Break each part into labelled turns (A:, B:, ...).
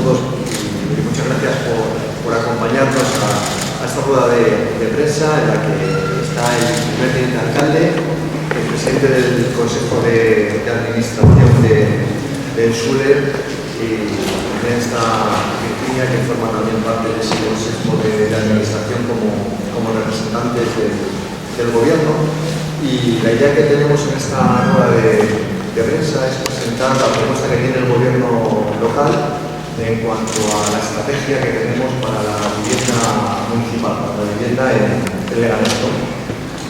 A: todos y muchas gracias por acompañarnos a esta rueda de prensa en la que está el primer teniente alcalde, el presidente del Consejo de Administración del SULE y también está Virginia, que forma también parte de ese Consejo de Administración como representantes del Gobierno. Y la idea que tenemos en esta rueda de prensa es presentar la propuesta que tiene el Gobierno local en cuanto a la estrategia que tenemos para la vivienda municipal, para la vivienda en Leganés.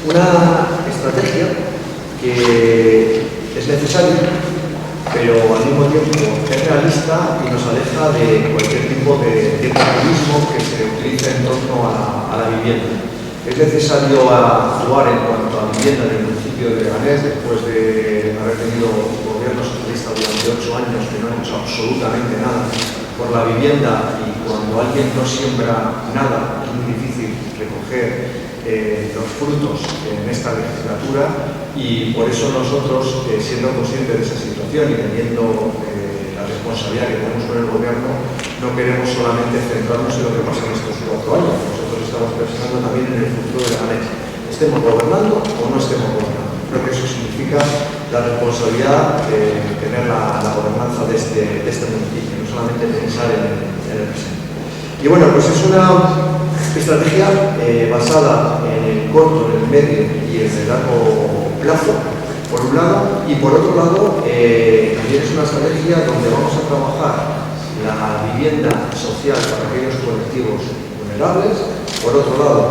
A: Una estrategia que es necesaria, pero al mismo tiempo es realista y nos aleja de cualquier tipo de populismo que se utilice en torno a la vivienda. Es necesario actuar en cuanto a vivienda en el municipio de Leganés después de haber tenido gobierno socialista durante 8 años que no han hecho absolutamente nada por la vivienda, y cuando alguien no siembra nada es muy difícil recoger los frutos en esta legislatura, y por eso nosotros, siendo conscientes de esa situación y teniendo la responsabilidad que tenemos con el Gobierno, no queremos solamente centrarnos en lo que pasa en estos 4 años. Nosotros estamos pensando también en el futuro de Leganés, estemos gobernando o no estemos gobernando. Creo que eso significa la responsabilidad de tener la gobernanza de este municipio, no solamente pensar en el presente. Y bueno, pues es una estrategia basada en el corto, en el medio y en el largo plazo, por un lado, y por otro lado también es una estrategia donde vamos a trabajar la vivienda social para aquellos colectivos vulnerables, por otro lado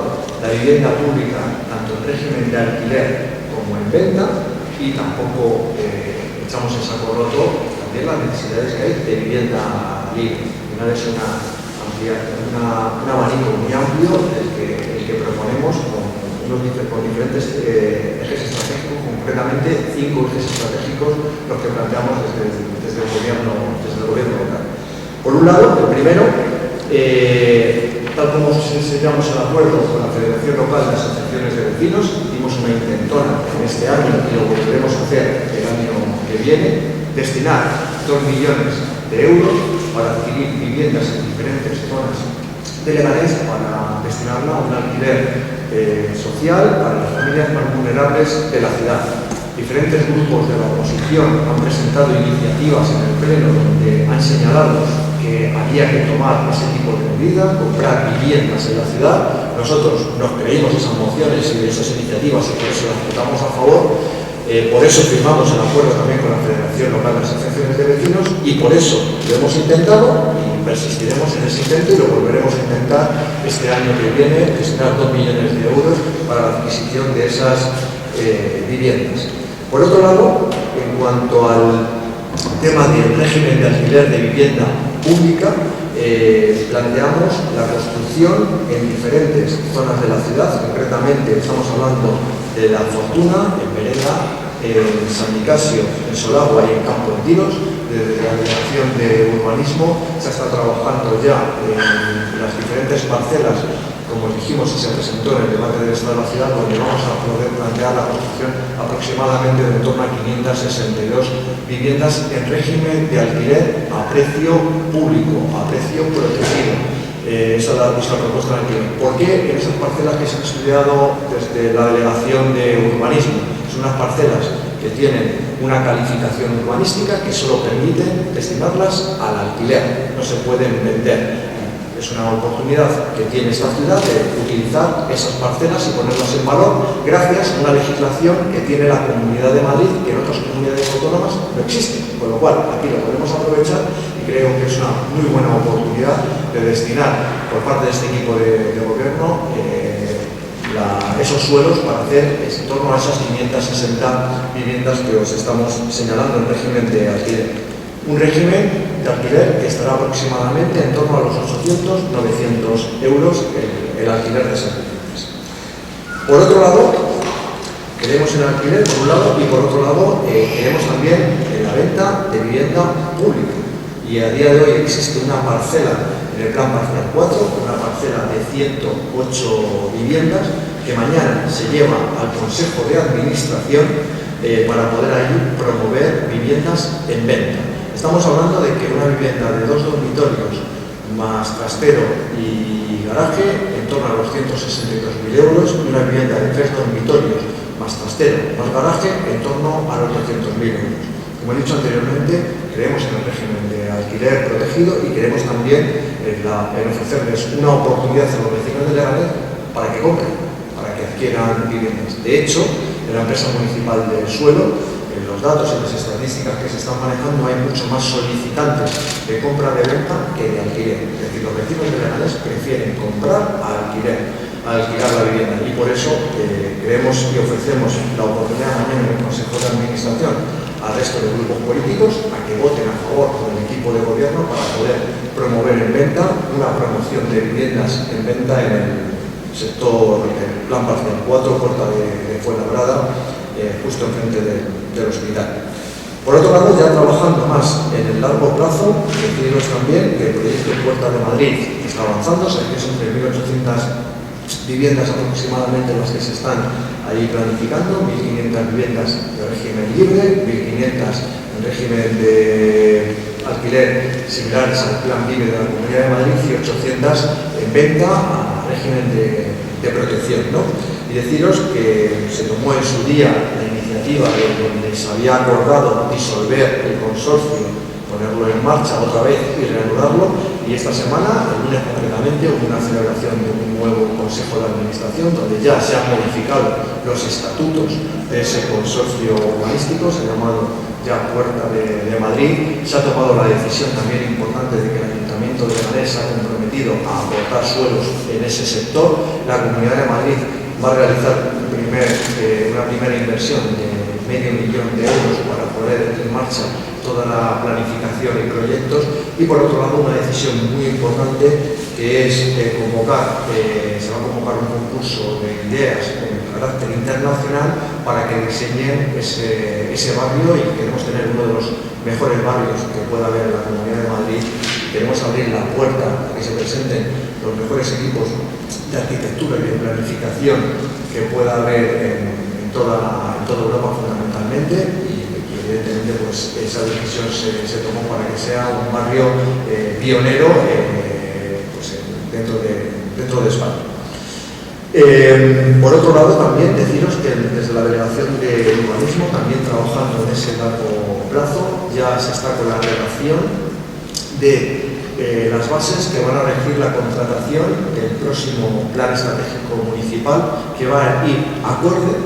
A: la vivienda pública tanto en régimen de alquiler como en venta, y tampoco echamos en saco roto también las necesidades que hay de vivienda libre. Al final es un abanico muy amplio el que proponemos con diferentes ejes estratégicos, concretamente 5 ejes estratégicos los que planteamos desde el gobierno local. Por un lado, el primero, tal como sellamos el acuerdo con la Federación Local de Asociaciones de Vecinos, dimos una intentona en este año y lo volveremos a hacer el año que viene, destinar 2 millones de euros para adquirir viviendas en diferentes zonas de Leganés para destinarla a un alquiler social para las familias más vulnerables de la ciudad. Diferentes grupos de la oposición han presentado iniciativas en el Pleno donde han señalado que había que tomar ese tipo de medidas, comprar viviendas en la ciudad. Nosotros nos creímos esas mociones y esas iniciativas y por eso las votamos a favor. Por eso firmamos el acuerdo también con la Federación Local de Asociaciones de Vecinos, y por eso lo hemos intentado y persistiremos en ese intento y lo volveremos a intentar este año que viene, destinar 2 millones de euros para la adquisición de esas viviendas. Por otro lado, en cuanto al tema del régimen de alquiler de vivienda pública, planteamos la construcción en diferentes zonas de la ciudad. Concretamente estamos hablando de La Fortuna, en Vereda, en San Nicasio, en Solagua y en Campo de Tiros. Desde la Delegación de Urbanismo se está trabajando ya en las diferentes parcelas, como dijimos y se presentó en el debate del Estado de la ciudad, donde vamos a poder plantear la construcción aproximadamente de en torno a 562 viviendas en régimen de alquiler a precio público, a precio protegido. Esa es la propuesta del alquiler. ¿Por qué en esas parcelas que se han estudiado desde la Delegación de Urbanismo? Son unas parcelas que tienen una calificación urbanística que solo permite destinarlas al alquiler, no se pueden vender. Es una oportunidad que tiene esta ciudad de utilizar esas parcelas y ponerlas en valor gracias a una legislación que tiene la Comunidad de Madrid, que en otras comunidades autónomas no existe, con lo cual aquí lo podemos aprovechar y creo que es una muy buena oportunidad de destinar por parte de este equipo de gobierno esos suelos para hacer en torno a esas 560 viviendas que os estamos señalando en régimen de alquiler. Un régimen de alquiler que estará aproximadamente en torno a los 800-900 euros el alquiler de esas viviendas. Por otro lado, queremos el alquiler, por un lado, y por otro lado, queremos también la venta de vivienda pública. Y a día de hoy existe una parcela en el Plan Parcial 4, una parcela de 108 viviendas, que mañana se lleva al Consejo de Administración para poder ahí promover viviendas en venta. estamos hablando de que una vivienda de 2 dormitorios más trastero y garaje en torno a los 162.000 euros, y una vivienda de 3 dormitorios más trastero más garaje en torno a los 200.000 euros. Como he dicho anteriormente, creemos en el régimen de alquiler protegido y queremos también en ofrecerles una oportunidad a los vecinos de Leganés para que compren, para que adquieran viviendas. De hecho, en la empresa municipal del suelo, en los datos y las estadísticas que se están manejando, hay mucho más solicitantes de compra de venta que de alquiler. Es decir, los vecinos de Leganés prefieren comprar a alquilar la vivienda, y por eso creemos y ofrecemos la oportunidad mañana en el Consejo de Administración al resto de grupos políticos a que voten a favor con el equipo de gobierno para poder promover en venta una promoción de viviendas en venta en el sector del Plan Parcial 4, Puerta de Fuenlabrada, justo enfrente del hospital. Por otro lado, ya trabajando más en el largo plazo, deciros también que el proyecto Puerta de Madrid está avanzando, que es entre 1.800 viviendas aproximadamente las que se están ahí planificando, 1.500 viviendas de régimen libre, 1.500 en régimen de alquiler similares al Plan Vive de la Comunidad de Madrid y 800 en venta a régimen de protección, ¿no? Y deciros que se tomó en su día la iniciativa de donde se había acordado disolver el consorcio, ponerlo en marcha otra vez y reanudarlo. Y esta semana, el lunes concretamente, hubo una celebración de un nuevo Consejo de Administración donde ya se han modificado los estatutos de ese consorcio urbanístico, se ha llamado ya Puerta de Madrid. Se ha tomado la decisión también importante de que el Ayuntamiento de Leganés se ha comprometido a aportar suelos en ese sector. La Comunidad de Madrid va a realizar una primera inversión de €500.000 para poner en marcha toda la planificación y proyectos, y por otro lado una decisión muy importante que es se va a convocar un concurso de ideas de carácter internacional para que diseñen ese barrio, y queremos tener uno de los mejores barrios que pueda haber en la Comunidad de Madrid. Queremos abrir la puerta a que se presenten los mejores equipos de arquitectura y de planificación que pueda haber en toda Europa fundamentalmente, y evidentemente pues esa decisión se tomó para que sea un barrio pionero pues, dentro de España. Por otro lado, también deciros que desde la Delegación de Urbanismo, también trabajando en ese largo plazo, ya se está con la redacción de las bases que van a regir la contratación del próximo Plan Estratégico Municipal, que va a ir acorde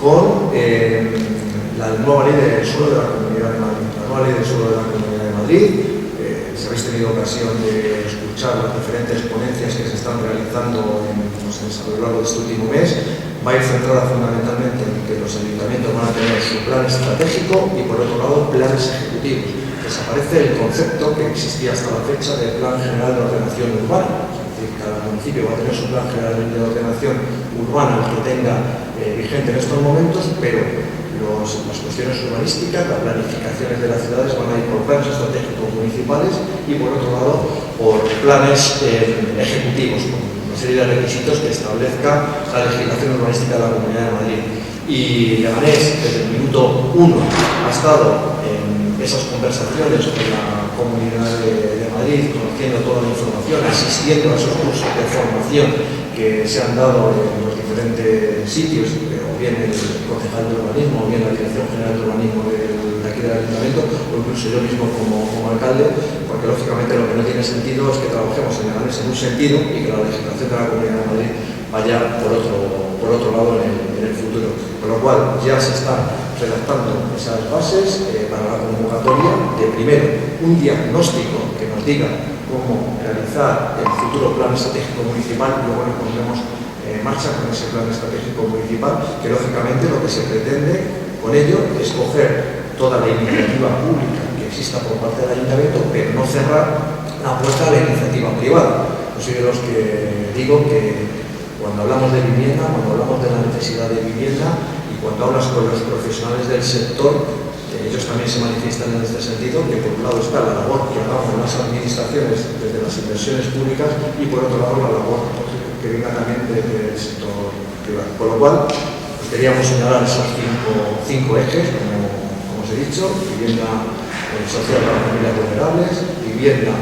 A: con la nueva ley del suelo de la Comunidad de Madrid. La nueva ley del suelo de la Comunidad de Madrid, si habéis tenido ocasión de escuchar las diferentes ponencias que se están realizando a lo largo de este último mes, va a ir centrada fundamentalmente en que los ayuntamientos van a tener su plan estratégico y, por otro lado, planes ejecutivos. Desaparece el concepto que existía hasta la fecha del Plan General de Ordenación Urbana. Es decir, cada municipio va a tener su plan general de ordenación urbana que tenga vigente en estos momentos, pero las cuestiones urbanísticas, las planificaciones de las ciudades van a ir por planes estratégicos municipales y, por otro lado, por planes ejecutivos, con una serie de requisitos que establezca la legislación urbanística de la Comunidad de Madrid. Y Leganés, desde el minuto 1, ha estado en esas conversaciones con la Comunidad de Madrid, conociendo toda la información, asistiendo a esos cursos de formación que se han dado en los diferentes sitios, o bien el concejal de urbanismo, o bien la Dirección General de Urbanismo de aquí del Ayuntamiento, o incluso yo mismo como alcalde, porque lógicamente lo que no tiene sentido es que trabajemos en Leganés en un sentido y que la legislación de la Comunidad de Madrid vaya por otro lado en el futuro. Con lo cual ya se están redactando esas bases para la convocatoria de, primero, un diagnóstico que nos diga cómo realizar el futuro plan estratégico municipal, y luego nos pondremos en marcha con ese plan estratégico municipal, que lógicamente lo que se pretende con ello es coger toda la iniciativa pública que exista por parte del Ayuntamiento, pero no cerrar la puerta a la iniciativa privada. Yo soy de los que digo que cuando hablamos de vivienda, cuando hablamos de la necesidad de vivienda y cuando hablas con los profesionales del sector, ellos también se manifiestan en este sentido, que por un lado está la labor que hagamos las administraciones desde las inversiones públicas y por otro lado la labor que venga también desde el sector privado. Por lo cual, queríamos señalar esos cinco ejes, como os he dicho: vivienda social para familias vulnerables, vivienda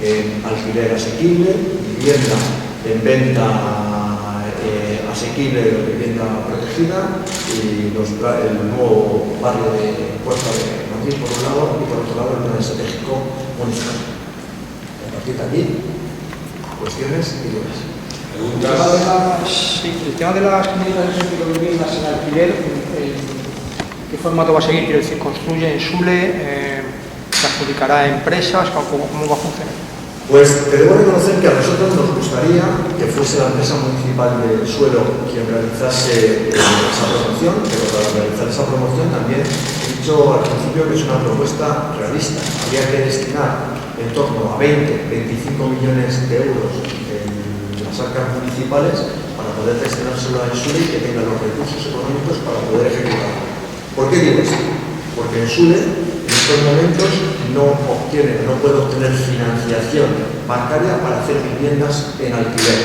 A: en alquiler asequible, vivienda en venta asequible o vivienda protegida y el nuevo barrio de Puerta de Madrid por un lado y por otro lado el plan estratégico municipal. A partir de aquí, cuestiones y dudas.
B: El tema de las comunidades de viviendas en alquiler, ¿qué formato va a seguir? Quiero decir, ¿construye en SULE? ¿Se adjudicará a empresas? ¿Cómo va a funcionar?
A: Pues te debo reconocer que a nosotros nos gustaría que fuese la empresa municipal del suelo quien realizase esa promoción, pero para realizar esa promoción también he dicho al principio que es una propuesta realista. Habría que destinar en torno a 20-25 millones de euros en las arcas municipales para poder destinárselo a SULE y que tenga los recursos económicos para poder ejecutarlo. ¿Por qué digo esto? Porque en SULE en estos momentos no puede obtener financiación bancaria para hacer viviendas en alquiler.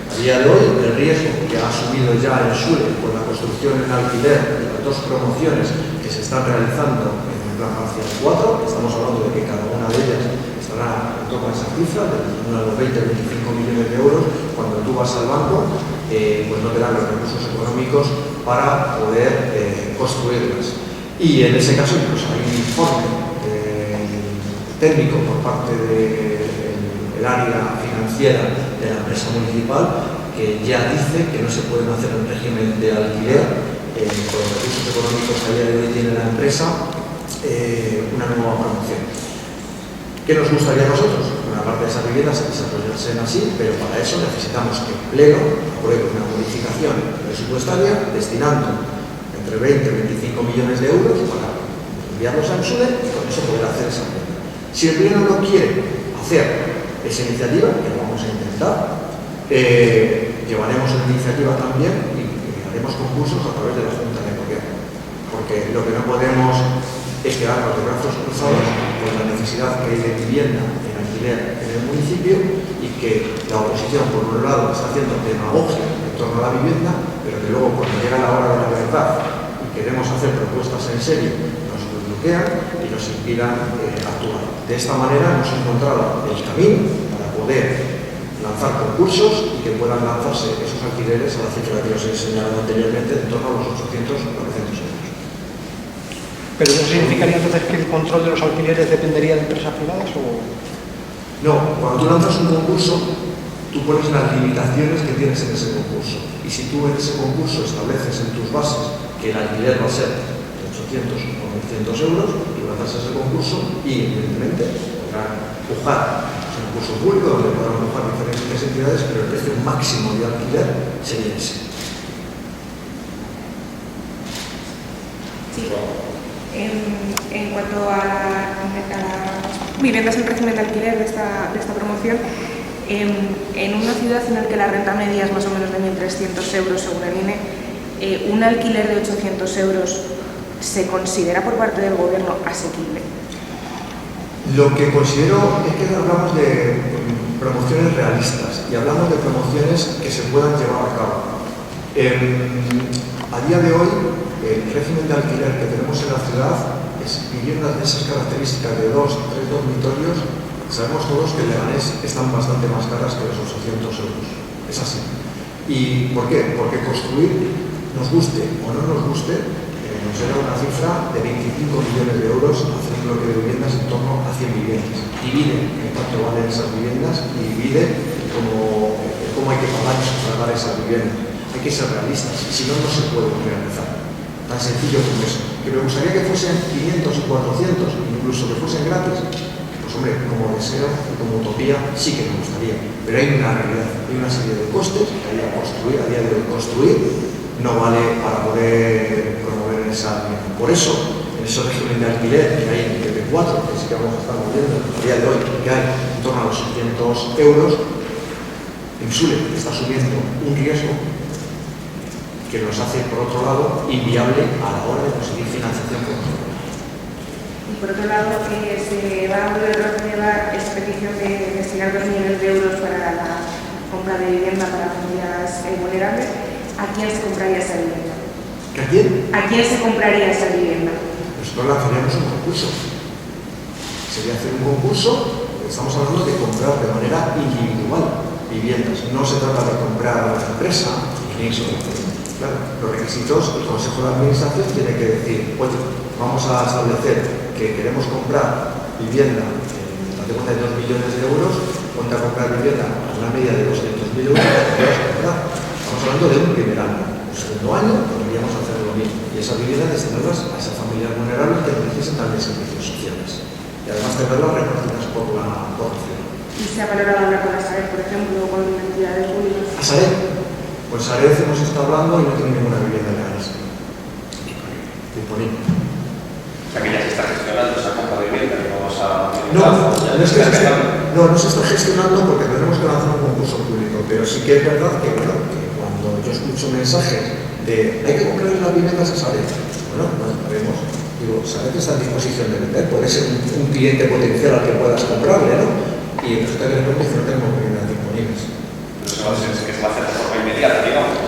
A: A día de hoy, el riesgo que ha asumido ya el SULE con la construcción en alquiler de las dos promociones que se están realizando en el plan parcial 4, estamos hablando de que cada una de ellas estará en torno a esa cifra, de unos 20-25 millones de euros, cuando tú vas al banco, pues no te dan los recursos económicos para poder construirlas. Y en ese caso incluso hay un informe técnico por parte del área financiera de la empresa municipal que ya dice que no se pueden hacer en régimen de alquiler con los recursos económicos que a día de hoy tiene la empresa una nueva promoción. ¿Qué nos gustaría a nosotros? Una parte de esas viviendas se desarrollasen así, pero para eso necesitamos que el Pleno apruebe una modificación presupuestaria destinando entre 20 y 25 millones de euros para enviarlos a SULE y con eso poder hacer esa vivienda. Si el Pleno no quiere hacer esa iniciativa, que lo vamos a intentar, llevaremos la iniciativa también y haremos concursos a través de la Junta de Gobierno. Porque lo que no podemos es quedarnos de brazos cruzados con la necesidad que hay de vivienda en alquiler en el municipio y que la oposición, por un lado, está haciendo demagogia en torno a la vivienda, pero que luego, cuando llega la hora de la verdad y queremos hacer propuestas en serio, nos bloquean y nos impidan actuar. De esta manera hemos encontrado el camino para poder lanzar concursos y que puedan lanzarse esos alquileres a la cifra que os he señalado anteriormente, en torno a los 800 o 900 euros.
B: ¿Pero eso significaría entonces que el control de los alquileres dependería de empresas privadas o...?
A: No, cuando tú lanzas un concurso, tú pones las limitaciones que tienes en ese concurso. Y si tú en ese concurso estableces en tus bases que el alquiler va a ser de 800 o 900 euros, tú lanzas ese concurso y, evidentemente, podrán pujar. Es un concurso público donde podrán pujar diferentes entidades, pero el precio máximo de alquiler sería ese.
C: Sí. En cuanto a las viviendas en régimen de alquiler de esta promoción, en una ciudad en la que la renta media es más o menos de 1.300 euros según el INE, un alquiler de 800 euros ¿se considera por parte del gobierno asequible?
A: Lo que considero es que hablamos de promociones realistas y hablamos de promociones que se puedan llevar a cabo. A día de hoy, el régimen de alquiler que tenemos en la ciudad es viviendas de esas características de 2 o 3 dormitorios. Sabemos todos que en Leganés están bastante más caras que los 800 euros. Es así. ¿Y por qué? Porque construir, nos guste o no nos guste, nos era una cifra de 25 millones de euros hacer un bloque de viviendas en torno a 100 viviendas. Divide en cuánto valen esas viviendas y divide cómo hay que pagar para dar esas viviendas. Hay que ser realistas, si no, no se puede realizar. Tan sencillo como eso. Que me gustaría que fuesen 500 o 400, incluso que fuesen gratis. Pues hombre, como deseo y como utopía sí que me gustaría. Pero hay una realidad, hay una serie de costes que hay a construir, a día de hoy construir, no vale para poder promover esa vivienda. Por eso, en ese régimen de alquiler que hay en el PP4, que sí que vamos a estar moviendo a día de hoy, que hay en torno a los 600 euros, en SULE está asumiendo un riesgo que nos hace, por otro lado, inviable a la hora de conseguir financiación con nosotros.
C: Y por otro lado, se va a volver a llevar esta petición de destinar 2 millones de euros para la compra de vivienda para familias vulnerables. ¿A quién se compraría esa vivienda?
A: ¿A quién?
C: ¿A quién se compraría esa vivienda?
A: Nosotros lanzaríamos un concurso. sería hacer un concurso. Estamos hablando de comprar de manera individual viviendas. No se trata de comprar a una empresa, ni eso. Claro, los requisitos, el Consejo de Administración tiene que decir, oye, vamos a establecer que queremos comprar vivienda de 2 millones de euros, ponte a comprar vivienda a una media de 200.000 euros, estamos hablando de un primer año. El segundo año podríamos hacer lo mismo. Y esas viviendas destinarlas a esas familias vulnerables que necesitan también servicios sociales. Y además tenerlas reconocidas por la corrupción.
C: ¿Y se ha valorado hablar con la Sareb, por ejemplo, o con entidades públicas?
A: ¿A Sareb? Pues Sareb hemos estado hablando y no tiene ninguna vivienda legal disponible.
D: O sea que ya se está gestionando esa compra de vivienda que vamos a...
A: No se está gestionando porque tenemos que lanzar un concurso público, pero sí que es verdad que, bueno, que cuando yo escucho mensajes de hay que comprar las viviendas a Sareb, bueno, vemos, digo, Sareb está en disposición de vender, puede ser un cliente potencial al que puedas comprarle, ¿no? Y resulta que después dice no tenemos viviendas disponibles.
D: Entonces, que se va a hacer de forma inmediata, digamos.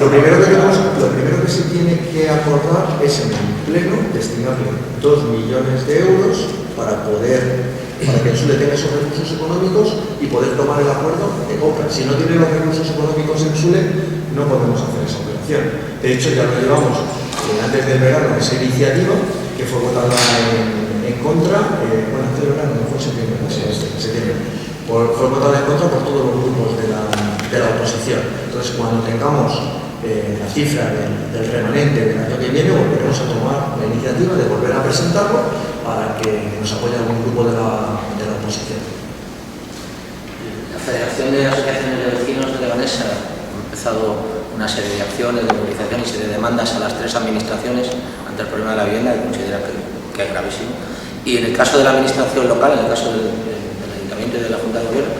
A: Lo primero que se tiene que acordar es en el pleno destinarle 2 millones de euros para que el SULE tenga esos recursos económicos y poder tomar el acuerdo de compra. Si no tiene los recursos económicos el SULE, no podemos hacer esa operación. De hecho, ya lo llevamos antes del verano, esa iniciativa que fue votada en contra, antes del verano, no fue en septiembre, fue votada en contra por todos los grupos de la oposición. Entonces, cuando tengamos la cifra del remanente del año que viene, volveremos a tomar la iniciativa de volver a presentarlo para que nos apoye algún grupo de la oposición.
E: La Federación de Asociaciones de Vecinos de Leganés ha empezado una serie de acciones, de movilización y serie de demandas a las 3 administraciones ante el problema de la vivienda, que considera que es gravísimo. Y en el caso de la administración local, en el caso del Ayuntamiento y de la Junta de Gobierno,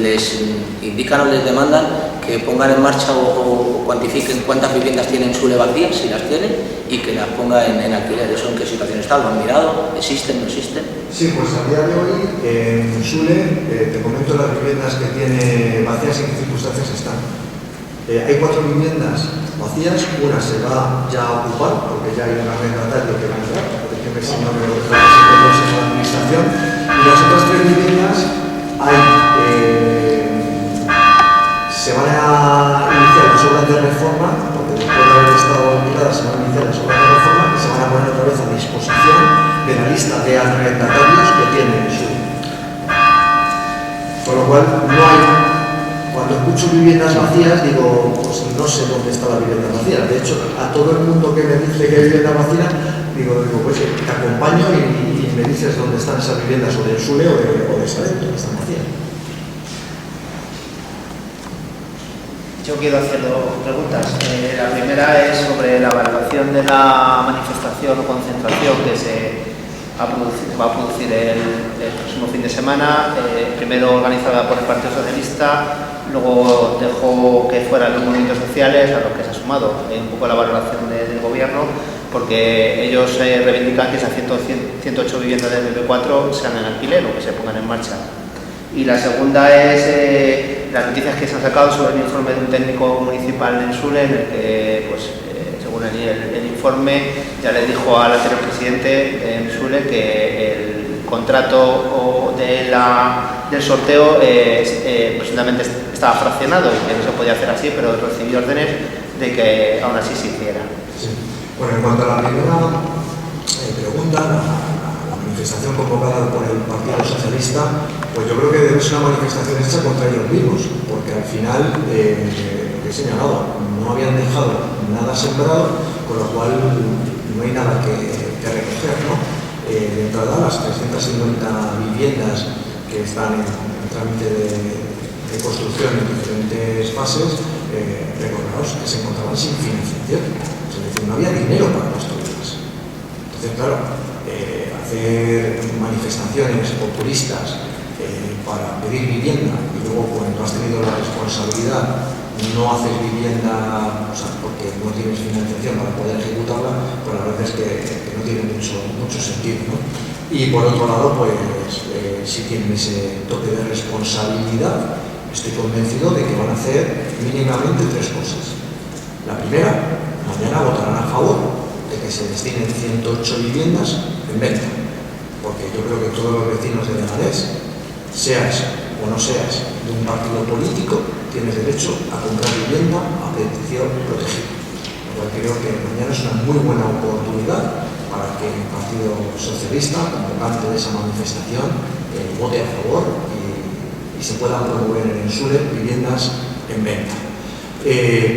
E: les indican o les demandan que pongan en marcha o cuantifiquen cuántas viviendas tienen SULE vacías, si las tienen, y que las pongan en alquiler. ¿Eso en qué situación está? ¿Lo han mirado? ¿Existen? ¿No existen?
A: Sí, pues a día de hoy en SULE, te comento las viviendas que tiene vacías y en qué circunstancias están. Hay 4 viviendas vacías, una se va ya a ocupar porque ya hay un arrendatario que va a entrar, porque me enseñó que lo representa el Consejo de Administración, y las otras 3 viviendas se van a iniciar las obras de reforma, porque después de haber estado alquiladas se van a iniciar las obras de reforma y se van a poner otra vez a disposición de la lista de arrendatarios que tiene el SULE. Con lo cual no hay. Cuando escucho viviendas vacías, digo, pues no sé dónde está la vivienda vacía. De hecho, a todo el mundo que me dice que hay vivienda vacía, digo pues te acompaño y me dices dónde están esas viviendas, o del SULE o de Sareb, donde están vacías.
F: Yo quiero hacer 2 preguntas. La primera es sobre la valoración de la manifestación o concentración que se va a producir el próximo fin de semana, primero organizada por el Partido Socialista, luego dejó que fueran los movimientos sociales, a los que se ha sumado un poco la valoración del Gobierno, porque ellos reivindican que esas 108 viviendas del MP4 sean en alquiler o que se pongan en marcha. Y la segunda es las noticias que se han sacado sobre el informe de un técnico municipal en SULE, en el que, pues, según el informe, ya le dijo al anterior presidente en SULE que el contrato del sorteo presuntamente estaba fraccionado y que no se podía hacer así, pero recibió órdenes de que aún así se hiciera.
A: Sí. Bueno, en cuanto a la primera pregunta, la manifestación convocada por el Partido Socialista, pues yo creo que debe ser una manifestación hecha contra ellos mismos, porque al final, lo que he señalado, no habían dejado nada sembrado, con lo cual no hay nada que recoger, ¿no? De entrada, las 350 viviendas que están en trámite de construcción en diferentes fases, recordaros que se encontraban sin financiación, es decir, no había dinero para construirlas. Entonces, claro, hacer manifestaciones populistas para pedir vivienda y luego cuando has tenido la responsabilidad no haces vivienda, o sea, porque no tienes financiación para poder ejecutarla, pues la verdad es que no tiene mucho sentido, ¿no? Y por otro lado, pues si tienen ese toque de responsabilidad, estoy convencido de que van a hacer mínimamente 3 cosas. La primera, mañana votarán a favor de que se destinen 108 viviendas en venta,
G: porque yo creo que todos los vecinos de Leganés, seas o no seas de un partido político, tienes derecho a comprar vivienda a petición protegida. Lo cual creo que mañana es una muy buena oportunidad para que el Partido Socialista, convocante de esa manifestación, vote a favor y se puedan promover en Sule viviendas en venta.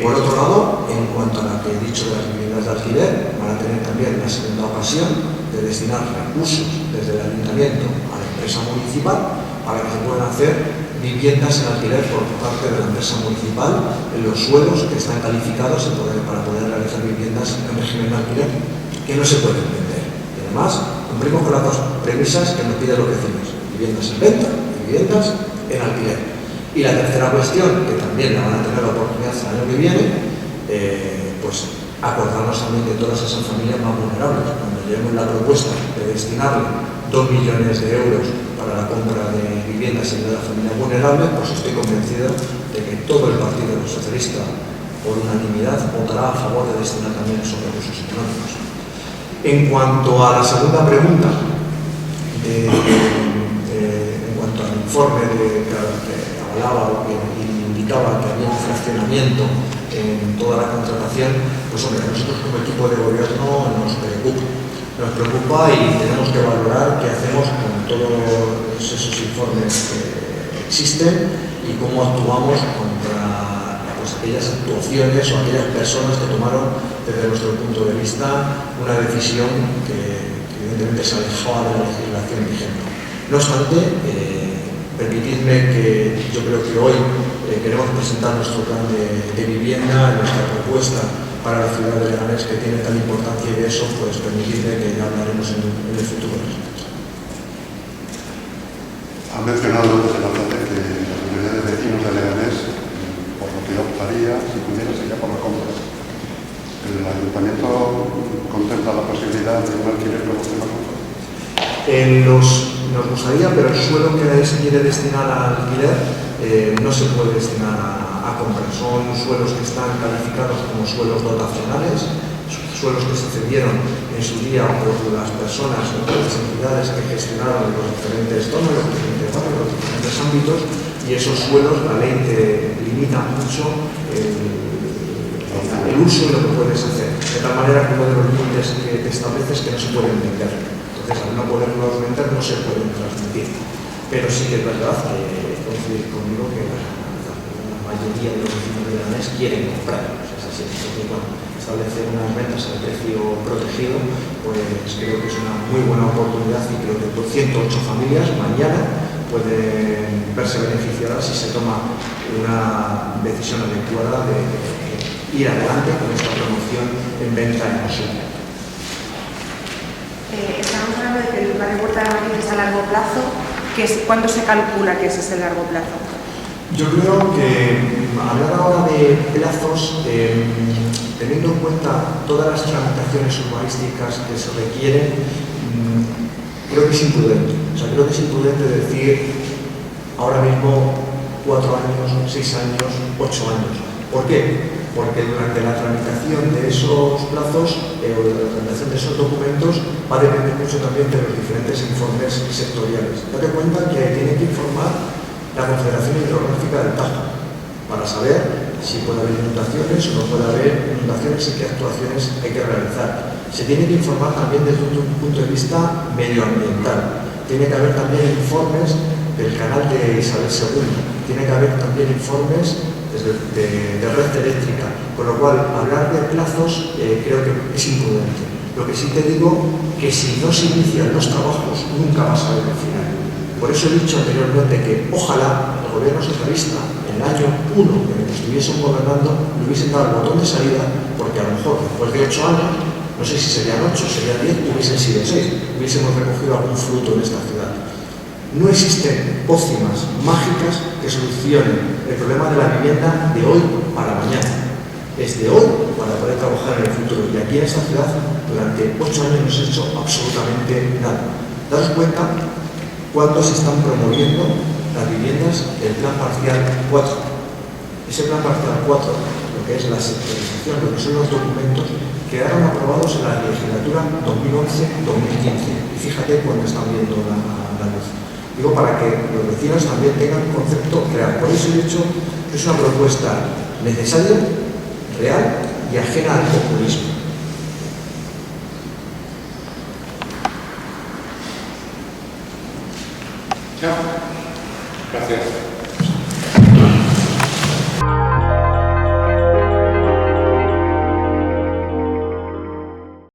G: Por otro lado, en cuanto a lo que he dicho de las viviendas de alquiler, van a tener también la segunda ocasión de destinar recursos desde el Ayuntamiento a la empresa municipal para que se puedan hacer viviendas en alquiler por parte de la empresa municipal en los suelos que están calificados para poder realizar viviendas en régimen de alquiler que no se pueden vender. Y además, cumplimos con las dos premisas que nos piden los vecinos: viviendas en venta y viviendas en alquiler. Y la tercera cuestión, que también la van a tener la oportunidad el año que viene, pues acordarnos también de todas esas familias más vulnerables. Cuando llevemos la propuesta de destinarle 2 millones de euros para la compra de viviendas en la familia vulnerable, pues estoy convencido de que todo el Partido Socialista, por unanimidad, votará a favor de destinar también esos recursos económicos. En cuanto a la segunda pregunta, en cuanto al informe que avalaba o que indicaba que había un fraccionamiento en toda la contratación, pues hombre, a nosotros como equipo de gobierno nos preocupa y tenemos que valorar qué hacemos con todos esos informes que existen y cómo actuamos contra pues, aquellas actuaciones o aquellas personas que tomaron desde nuestro punto de vista una decisión que evidentemente se alejaba de la legislación vigente. No obstante, permitidme que yo creo que hoy queremos presentar nuestro plan de vivienda, nuestra propuesta para la ciudad de Leganés, que tiene tal importancia, y de eso pues permitidme que ya hablaremos en el futuro.
H: Ha mencionado desde la tarde que la mayoría de vecinos de Leganés, por lo que yo optaría, si pudiera, sería por la compra. ¿El ayuntamiento contempla la posibilidad de un alquiler como tema compra?
G: Nos gustaría, pero el suelo que se quiere destinar a alquiler no se puede destinar a compra. Son suelos que están calificados como suelos dotacionales, suelos que se cedieron en su día por las personas o por las entidades que gestionaron los diferentes zonas, los diferentes barrios, los diferentes ámbitos, y esos suelos la ley te limita mucho el uso y lo que puedes hacer, de tal manera que uno de los límites que te estableces es que no se pueden vender. Entonces, al no poderlos vender, no se pueden transmitir. Pero sí que es verdad que coincide conmigo que la mayoría de los vecinos de Leganés quieren comprar. O sea, es así. Entonces, bueno, establecer unas ventas al precio protegido, pues creo que es una muy buena oportunidad y creo que por 108 familias mañana pueden verse beneficiadas si se toma una decisión adecuada de ir adelante con esta promoción en venta en consumo.
C: Estamos hablando de que el barrio Puerta de Madrid es a largo plazo. ¿Cuándo se calcula que ese es el largo plazo?
G: Yo creo que hablar ahora de plazos, teniendo en cuenta todas las tramitaciones urbanísticas que se requieren, creo que es imprudente. O sea, creo que es imprudente decir ahora mismo 4 años, 6 años, 8 años. ¿Por qué? Porque durante la tramitación de esos plazos o la tramitación de esos documentos va a depender mucho también de los diferentes informes sectoriales. Date cuenta que tiene que informar la Confederación Hidrográfica del Tajo para saber si puede haber inundaciones o no puede haber inundaciones y qué actuaciones hay que realizar. Se tiene que informar también desde un punto de vista medioambiental. Tiene que haber también informes del canal de Isabel II. Tiene que haber también informes de red eléctrica, con lo cual hablar de plazos creo que es imprudente. Lo que sí te digo que si no se inician los trabajos nunca vas a ver el final. Por eso he dicho anteriormente que ojalá el gobierno socialista en el año 1 en el que estuviesen gobernando le hubiesen dado el botón de salida, porque a lo mejor después de 8 años, no sé si serían 8, serían 10, hubiesen sido 6, hubiésemos recogido algún fruto en esta ciudad. No existen pócimas mágicas que solucionen el problema de la vivienda de hoy para mañana. Es de hoy para poder trabajar en el futuro. Y aquí en esta ciudad, durante 8 años no se ha hecho absolutamente nada. Daros cuenta cuánto se están promoviendo las viviendas del Plan Parcial 4. Ese Plan Parcial 4 lo que que es la sectorización, lo que son los documentos, quedaron aprobados en la legislatura 2011-2015. Y fíjate cuando están viendo la luz. Digo, para que los vecinos también tengan un concepto real. Por eso he dicho que es una propuesta necesaria, real y ajena al populismo.
I: Gracias.